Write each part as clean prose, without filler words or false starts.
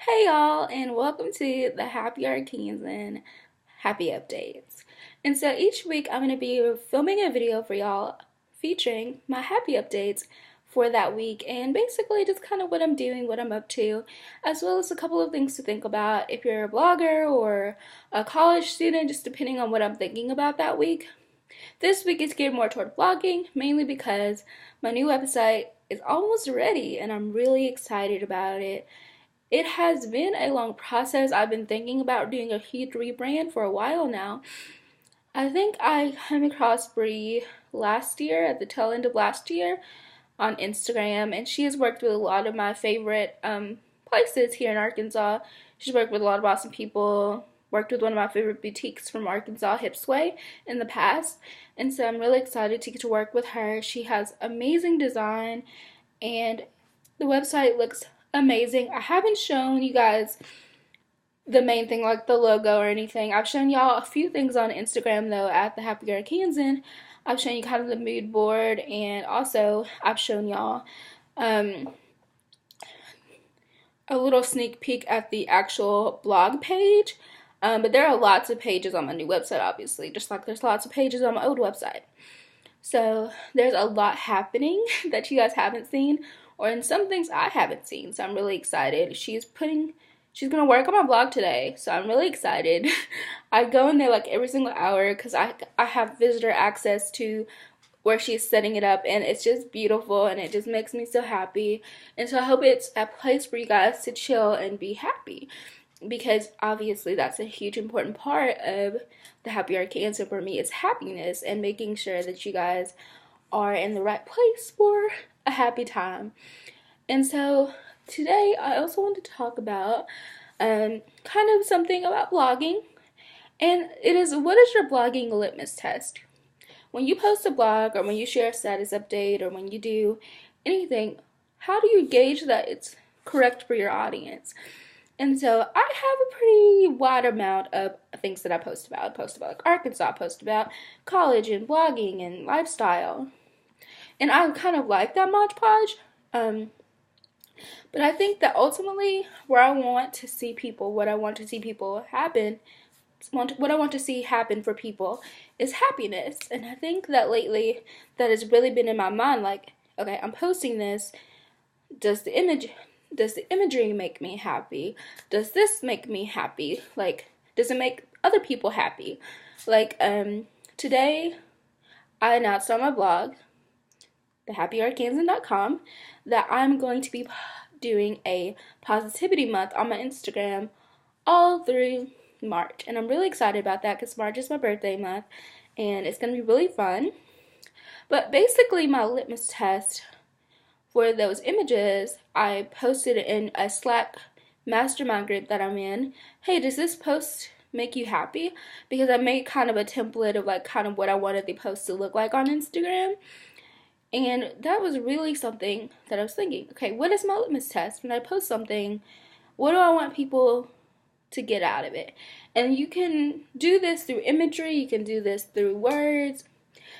Hey y'all, and welcome to the Happy Arkansan Happy Updates. And so each week I'm going to be filming a video for y'all featuring my happy updates for that week and basically just kind of what I'm doing, what I'm up to, as well as a couple of things to think about if you're a blogger or a college student, just depending on what I'm thinking about that week. This week is geared more toward blogging, mainly because my new website is almost ready and I'm really excited about it. It has been a long process. I've been thinking about doing a huge rebrand for a while now. I think I came across Bree last year, at the tail end of last year, on Instagram, and she has worked with a lot of my favorite places here in Arkansas. She's worked with a lot of awesome people, worked with one of my favorite boutiques from Arkansas, Hipsway, in the past, and so I'm really excited to get to work with her. She has amazing design, and the website looks amazing. I haven't shown you guys the main thing, like the logo or anything. I've shown y'all a few things on Instagram though at the Happy Arkansan. I've shown you kind of the mood board, and also I've shown y'all a little sneak peek at the actual blog page. But there are lots of pages on my new website, obviously, just like there's lots of pages on my old website. So there's a lot happening that you guys haven't seen, or in some things I haven't seen. So I'm really excited. She's gonna work on my blog today, so I'm really excited. I go in there like every single hour because I have visitor access to where she's setting it up, and it's just beautiful and it just makes me so happy. And so I hope it's a place for you guys to chill and be happy, because obviously that's a huge important part of the Happy Arkansan for me, is happiness and making sure that you guys are in the right place for a happy time. And so today I also want to talk about kind of something about blogging, and it is, what is your blogging litmus test? When you post a blog, or when you share a status update, or when you do anything, how do you gauge that it's correct for your audience? And so I have a pretty wide amount of things that I post about. I post about like Arkansas, I post about college and blogging and lifestyle. And I kind of like that Mod Podge. But I think that ultimately where I want to see people, what I want to see people happen, what I want to see happen for people is happiness. And I think that lately that has really been in my mind, like, okay, I'm posting this. Does the imagery make me happy? Does this make me happy? Like, does it make other people happy? Like, today I announced on my blog, thehappyarkansan.com, that I'm going to be doing a positivity month on my Instagram all through March. And I'm really excited about that because March is my birthday month and it's going to be really fun. But basically, my litmus test for those images, I posted in a Slack mastermind group that I'm in. Hey, does this post make you happy? Because I made kind of a template of like kind of what I wanted the post to look like on Instagram. And that was really something that I was thinking, okay, what is my litmus test? When I post something, what do I want people to get out of it? And you can do this through imagery, you can do this through words,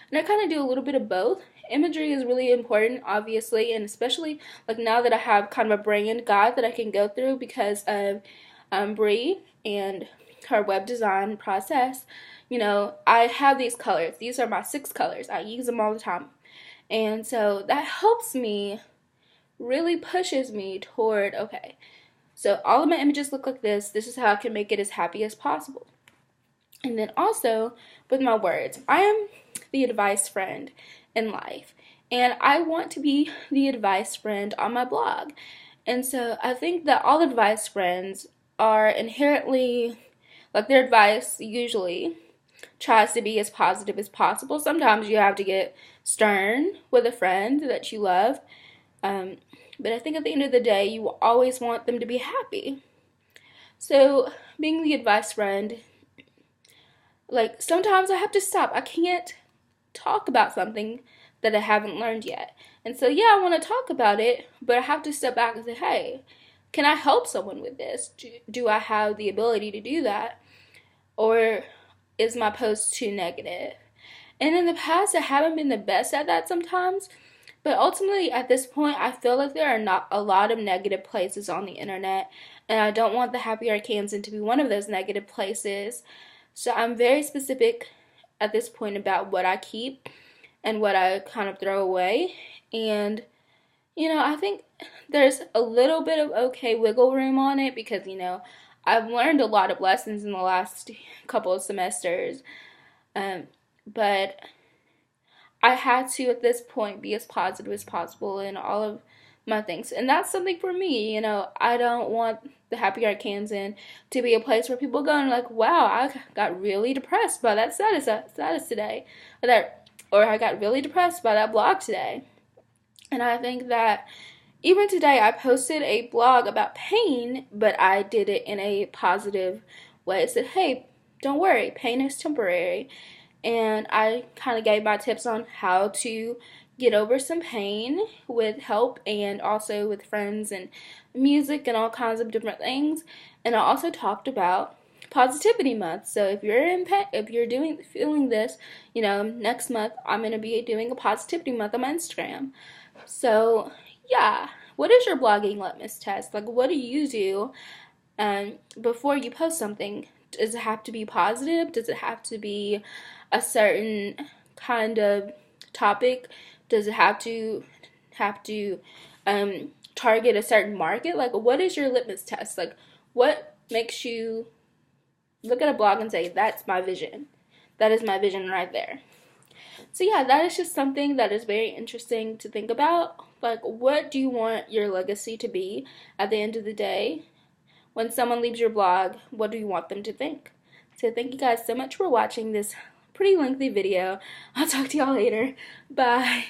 and I kind of do a little bit of both. Imagery is really important, obviously, and especially like now that I have kind of a brand guide that I can go through because of Bree and her web design process. You know, I have these colors. These are my 6 colors. I use them all the time. And so that helps me, really pushes me toward, okay, so all of my images look like this. This is how I can make it as happy as possible. And then also with my words, I am the advice friend in life. And I want to be the advice friend on my blog. And so I think that all advice friends are inherently, like, their advice usually tries to be as positive as possible. Sometimes you have to get stern with a friend that you love. But I think at the end of the day, you will always want them to be happy. So being the advice friend, like, sometimes I have to stop. I can't talk about something that I haven't learned yet. And so, yeah, I want to talk about it, but I have to step back and say, hey, can I help someone with this? Do I have the ability to do that? Or is my post too negative? And in the past, I haven't been the best at that sometimes. But ultimately, at this point, I feel like there are not a lot of negative places on the internet, and I don't want the Happy Arkansan to be one of those negative places. So I'm very specific at this point about what I keep and what I kind of throw away. And, I think there's a little bit of okay wiggle room on it because, I've learned a lot of lessons in the last couple of semesters. Um, but I had to, at this point, be as positive as possible in all of my things. And that's something for me, I don't want the Happy Arkansan to be a place where people go and like, wow, I got really depressed by that status today. Or I got really depressed by that blog today. And I think that even today I posted a blog about pain, but I did it in a positive way. I said, hey, don't worry, pain is temporary. And I kind of gave my tips on how to get over some pain with help and also with friends and music and all kinds of different things. And I also talked about positivity month. So if you're in pain, if you're feeling this, next month I'm going to be doing a positivity month on my Instagram. So, yeah, what is your blogging litmus test? Like, what do you do before you post something? Does it have to be positive? Does it have to be a certain kind of topic? Does it have to target a certain market? Like, what is your litmus test? Like, what makes you look at a blog and say, that's my vision? That is my vision right there. So yeah, that is just something that is very interesting to think about. Like, what do you want your legacy to be at the end of the day? When someone leaves your blog, what do you want them to think? So thank you guys so much for watching this pretty lengthy video. I'll talk to y'all later. Bye.